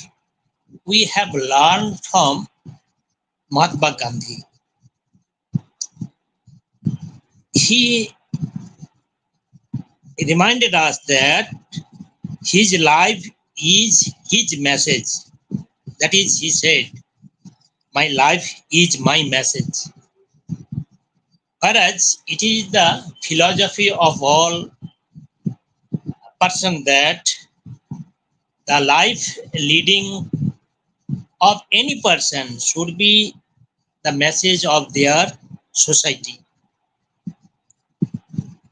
we have learned from Mahatma Gandhi. He reminded us that his life is his message. That is, he said, my life is my message. Whereas it is the philosophy of all person that the life leading of any person should be the message of their society.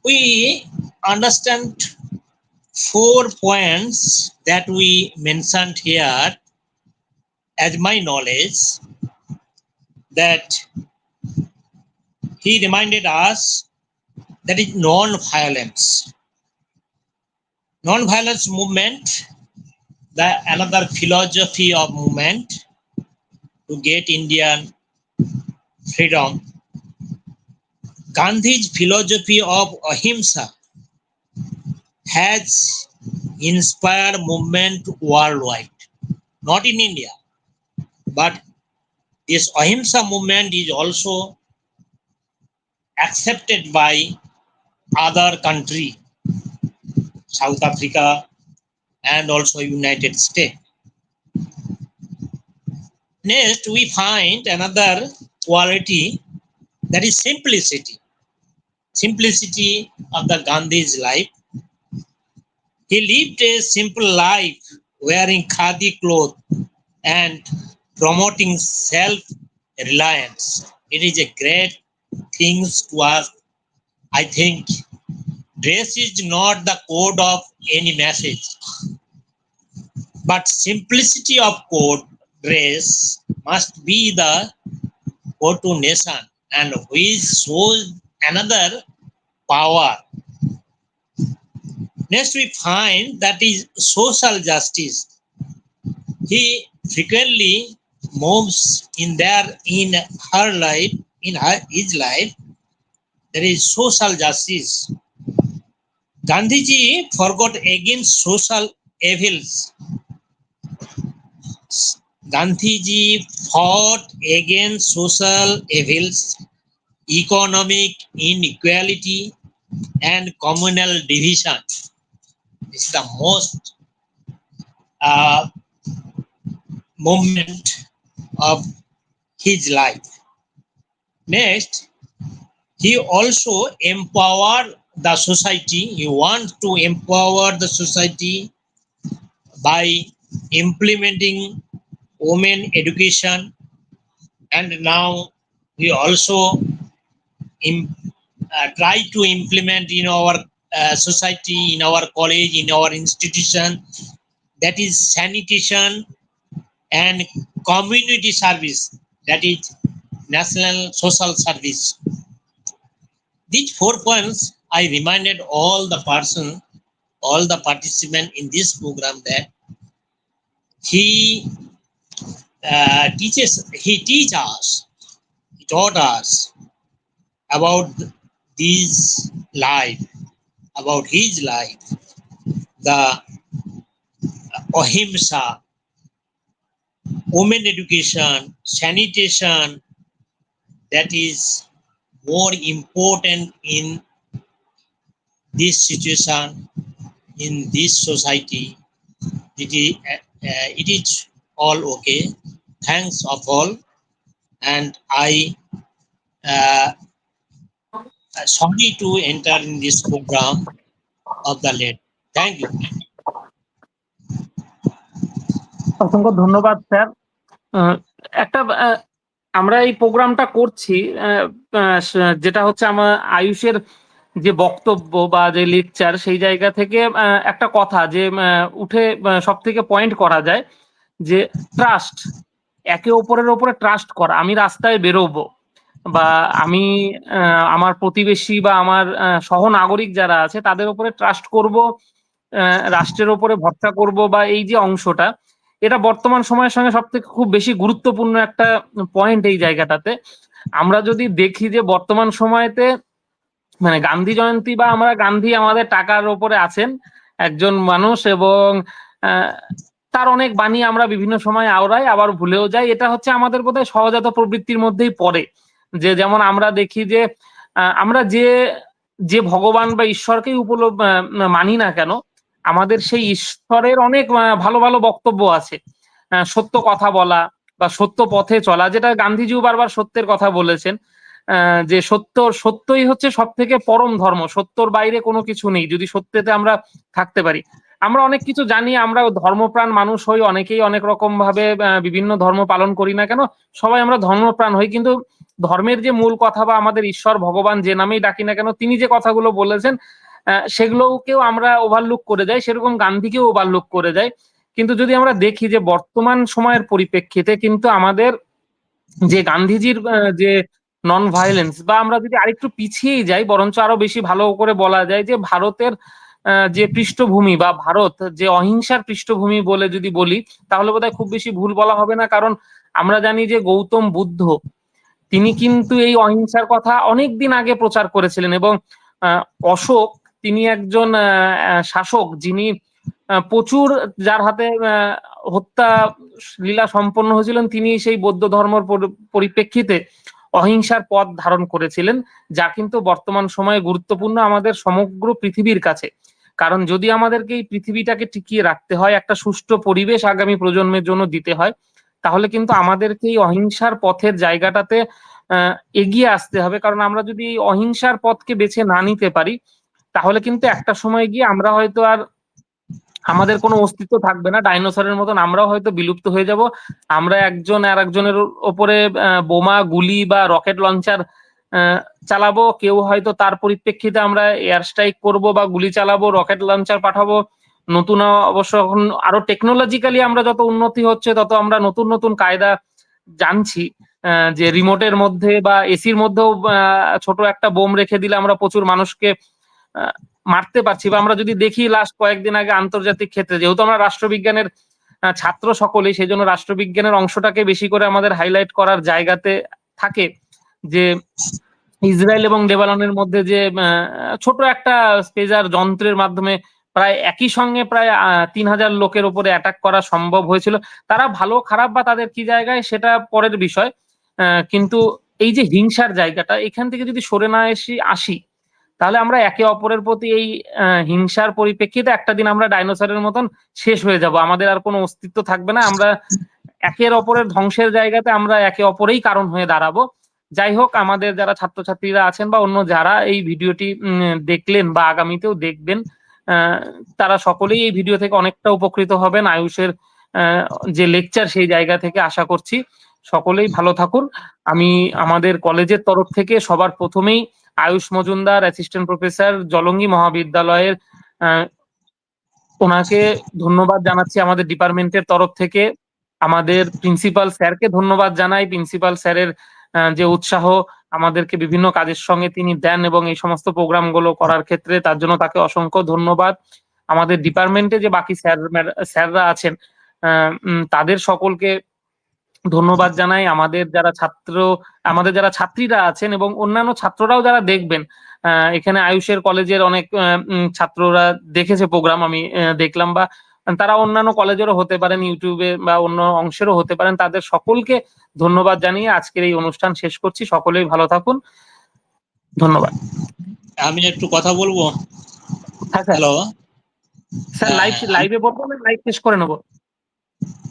We understand 4 points that we mentioned here as my knowledge, that he reminded us that is non-violence. Non-violence movement, the another philosophy of movement to get Indian freedom. Gandhi's philosophy of ahimsa has inspired movement worldwide, not in India, but this ahimsa movement is also accepted by other country, South Africa and also United States. Next, we find another quality, that is simplicity. Simplicity of the Gandhi's life. He lived a simple life, wearing khadi clothes and promoting self-reliance. It is a great thing to us. I think dress is not the code of any message, but simplicity of code dress must be the code to nation, and which shows another power. Next, we find that is social justice. He frequently moves in her life, his life. There is social justice. Gandhiji forgot against social evils. Gandhiji fought against social evils, economic inequality, and communal division. This is the most movement of his life. Next, he also empowered the society. He wants to empower the society by implementing women education, and now we also try to implement in our society, in our college, in our institution, that is sanitation and community service, that is national social service. These 4 points I reminded all the participants in this program that he taught us about this life, about his life, the ahimsa, women education, sanitation, that is more important in this situation, in this society. It is all okay. Thanks of all, and I sorry to enter in this program of the late. Thank you. অসংখ্য ধন্যবাদ sir. একটা আমরা এই প্রোগ্রামটা করছি যেটা হচ্ছে আমার আয়ুষের যে বক্তব্য বা যে লেকচার, সেই জায়গা থেকে একটা কথা যে উঠে সব থেকে পয়েন্ট করা যায় যে ট্রাস্ট, একে অপরের ওপরে ট্রাস্ট করা। আমি রাস্তায় বেরোবো বা আমি আমার প্রতিবেশী বা আমার সহনাগরিক যারা আছে তাদের উপরে ট্রাস্ট করব, রাষ্ট্রের ওপরে ভরসা করব, বা এই যে অংশটা, এটা বর্তমান সময়ের সঙ্গে সব থেকে খুব বেশি গুরুত্বপূর্ণ একটা পয়েন্ট এই জায়গাটাতে। আমরা যদি দেখি যে বর্তমান সময়তে মানে গান্ধী জয়ন্তী বা আমরা গান্ধী আমাদের টাকার ওপরে আছেন একজন মানুষ, এবং তার অনেক বাণী আমরা বিভিন্ন সময় আওড়াই, আবার ভুলেও যাই। এটা হচ্ছে আমাদের বোধহয় সহজাত প্রবৃত্তির মধ্যেই পড়ে। যে যেমন আমরা দেখি যে আমরা যে যে ভগবান বা ঈশ্বরকেই মানি না কেন, আমাদের সেই ঈশ্বরের অনেক ভালো ভালো বক্তব্য আছে। সত্য কথা বলা বা সত্য পথে চলা, যেটা গান্ধীজিও বারবার সত্যের কথা বলেছেন। যে সত্যই হচ্ছে সব থেকে পরম ধর্ম, সত্যর বাইরে কোনো কিছু নেই যদি সত্যতে আমরা থাকতে পারি। আমরা অনেক কিছু জানি, আমরা ধর্মপ্রাণ মানুষ হই, অনেকেই অনেক রকম ভাবে বিভিন্ন ধর্ম পালন করি না কেন, সবাই আমরা ধর্মপ্রাণ হই, কিন্তু ধর্মের যে মূল কথা বা আমাদের ঈশ্বর ভগবান যে নামেই ডাকি না কেন, তিনি যে কথাগুলো বলেছেন সেগুলোকেও আমরা ওভারলুক করে যাই, সেরকম গান্ধীকেও ওভারলুক করে যাই। কিন্তু যদি আমরা দেখি যে বর্তমান সময়ের পরিপ্রেক্ষিতে কিন্তু আমাদের যে গান্ধীজির যে নন ভায়োলেন্স, বা আমরা যদি আরেকটু পিছিয়েই যাই, বরঞ্চ আরো বেশি ভালো করে বলা যায় যে ভারতের যে পৃষ্ঠভূমি বা ভারত যে অহিংসার পৃষ্ঠভূমি বলে যদি বলি, তাহলে বোধহয় খুব বেশি ভুল বলা হবে না। কারণ আমরা জানি যে গৌতম বুদ্ধ তিনি কিন্তু এই অহিংসার কথা অনেক দিন আগে প্রচার করেছিলেন, এবং অশোক তিনি একজন শাসক যিনি প্রচুর, যার হাতে হত্যা লীলা সম্পন্ন হয়েছিলেন, তিনি সেই বৌদ্ধ ধর্মের পরিপ্রেক্ষিতে অহিংসার পথ ধারণ করেছিলেন, যা কিন্তু বর্তমান সময়ে গুরুত্বপূর্ণ আমাদের সমগ্র পৃথিবীর কাছে। কারণ যদি আমাদেরকে এই পৃথিবীটাকে টিকিয়ে রাখতে হয়, একটা সুষ্ঠু পরিবেশ আগামী প্রজন্মের জন্য দিতে হয়, তাহলে কিন্তু আমাদেরকে এই অহিংসার পথের জায়গাটাতে এগিয়ে আসতে হবে। কারণ আমরা যদি এই অহিংসার পথকে বেছে না নিতে পারি, তাহলে কিন্তু একটা সময় গিয়ে আমরা হয়তো আর আমাদের কোনো অস্তিত্ব থাকবে না, ডাইনোসরের মতন আমরাও হয়তো বিলুপ্ত হয়ে যাব। আমরা একজন আর একজনের ওপরে বোমা, গুলি বা রকেট লঞ্চার চালাবো, কেউ হয়তো তার পরিপ্রেক্ষিতে আমরা এয়ার স্ট্রাইক করবো বা গুলি চালাবো, রকেট লঞ্চার পাঠাবো। নতুন অবশ্য এখন আরো টেকনোলজিক্যালি আমরা যত উন্নতি হচ্ছে, তত আমরা নতুন নতুন কায়দা জানছি, যে রিমোটের মধ্যে বা এসির মধ্যেও ছোট একটা বোম রেখে দিলে আমরা প্রচুর মানুষকে মারতে পারছি। বা আমরা যদি দেখি লাস্ট কয়েকদিন আগে আন্তর্জাতিক ক্ষেত্রে, যেহেতু আমরা রাষ্ট্রবিজ্ঞানের ছাত্র সকলেই, সেই জন্য রাষ্ট্রবিজ্ঞানের অংশটাকে বেশি করে আমাদের হাইলাইট করার জায়গাতে থাকে, যে ইসরায়েল এবং লেবাননের মধ্যে যে ছোট একটা স্পেজার যন্ত্রের মাধ্যমে প্রায় একই সঙ্গে প্রায় ৩,০০০ লোকের উপরে অ্যাটাক করা সম্ভব হয়েছিল। তারা ভালো খারাপ বা তাদের কি জায়গায় সেটা পরের বিষয়, কিন্তু এই যে হিংসার জায়গাটা, এখান থেকে যদি সরে না আসি, তাহলে আমরা একে অপরের প্রতি এই হিংসার পরিপ্রেক্ষিতে একটা দিন আমরা ডাইনোসরের মতন শেষ হয়ে যাব, আমাদের আর কোনো অস্তিত্ব থাকবে না। আমরা একের অপরের ধ্বংসের জায়গাতে আমরা একে অপরেই কারণ হয়ে দাঁড়াবো। যাই হোক, আমাদের যারা ছাত্রছাত্রীরা আছেন বা অন্য যারা এই ভিডিওটি দেখলেন বা আগামীতেও দেখবেন, তারা সকলেই এই ভিডিও থেকে অনেকটা উপকৃত হবেন। আয়ুষের যে লেকচার, সেই জায়গা থেকে আশা করছি সকলেই ভালো থাকুন। আমি আমাদের কলেজের তরফ থেকে সবার প্রথমেই আয়ুষ মজুমদার, অ্যাসিস্ট্যান্ট প্রফেসর, জলঙ্গি মহাবিদ্যালয়ের, ওনাকে ধন্যবাদ জানাচ্ছি আমাদের ডিপার্টমেন্টের তরফ থেকে। আমাদের প্রিন্সিপাল স্যারকে ধন্যবাদ জানাই। প্রিন্সিপাল স্যারের যে উৎসাহ আমাদেরকে বিভিন্ন কাজের সঙ্গে তিনি দেন এবং এই সমস্ত প্রোগ্রামগুলো করার ক্ষেত্রে, তার জন্য তাকে অসংখ্য ধন্যবাদ। আমাদের ডিপার্টমেন্টে যে বাকি স্যাররা আছেন, তাদের সকলকে ধন্যবাদ জানাই। আমাদের যারা ছাত্রীরা আছেন এবং অন্যান্য ছাত্ররাও যারা দেখবেন, এখানে আয়ুষের কলেজের অনেক ছাত্ররা দেখেছে প্রোগ্রাম, আমি দেখলাম, বা তারা অন্যান্য কলেজেরও হতে পারেন, ইউটিউবে বা অন্য অংশেরও হতে পারেন, তাদের সকলকে ধন্যবাদ জানিয়ে আজকের এই অনুষ্ঠান শেষ করছি। সকলেই ভালো থাকুন, ধন্যবাদ। আমি একটু কথা বলবো। হ্যাঁ স্যার, হ্যালো। স্যার লাইভে বলবো না লাইভ শেষ করে নেবো?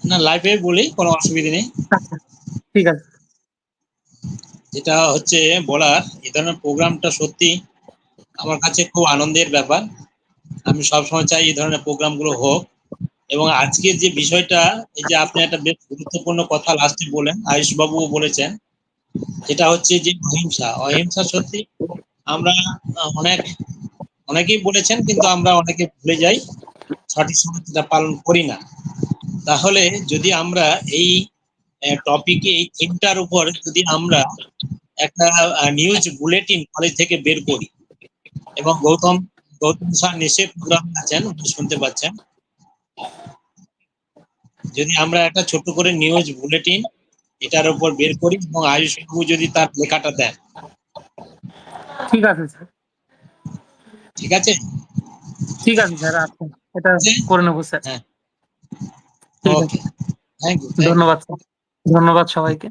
না, লাইভে বলি, কোনো অসুবিধা নেই। আচ্ছা, ঠিক আছে। যেটা হচ্ছে বলার, এই ধরনের প্রোগ্রামটা সত্যি আমার কাছে খুব আনন্দের ব্যাপার। আমি সবসময় চাই এই ধরনের প্রোগ্রামগুলো হোক। এবং আজকের যে বিষয়টা, এই যে আপনি একটা বেশ গুরুত্বপূর্ণ কথা লাস্টে বলেন, আয়ুষ বাবুও বলেছেন, যেটা হচ্ছে যে অহিংসা সত্যি আমরা অনেকেই বলেছেন, কিন্তু আমরা অনেকে ভুলে যাই, সঠিক সময় সেটা পালন করি না। তাহলে যদি আমরা এই টপিকে, এই থিমটার উপর যদি আমরা একটা নিউজ বুলেটিন কলেজ থেকে বের করি, এবং গৌতম স্যার নিশ্চয়ই প্রোগ্রাম আছেন, উনি শুনতে পাচ্ছেন, যদি আমরা একটা ছোট করে নিউজ বুলেটিন এটার উপর বের করি এবং আয়ুষ বাবু যদি তার লেখাটা দেন। ঠিক আছে স্যার, ঠিক আছে? ঠিক আছে স্যার, আচ্ছা এটা করে নেবো স্যার। হ্যাঁ, ঠিক আছে, ওকে, থ্যাংক ইউ। ধন্যবাদ স্যার, ধন্যবাদ সবাইকে।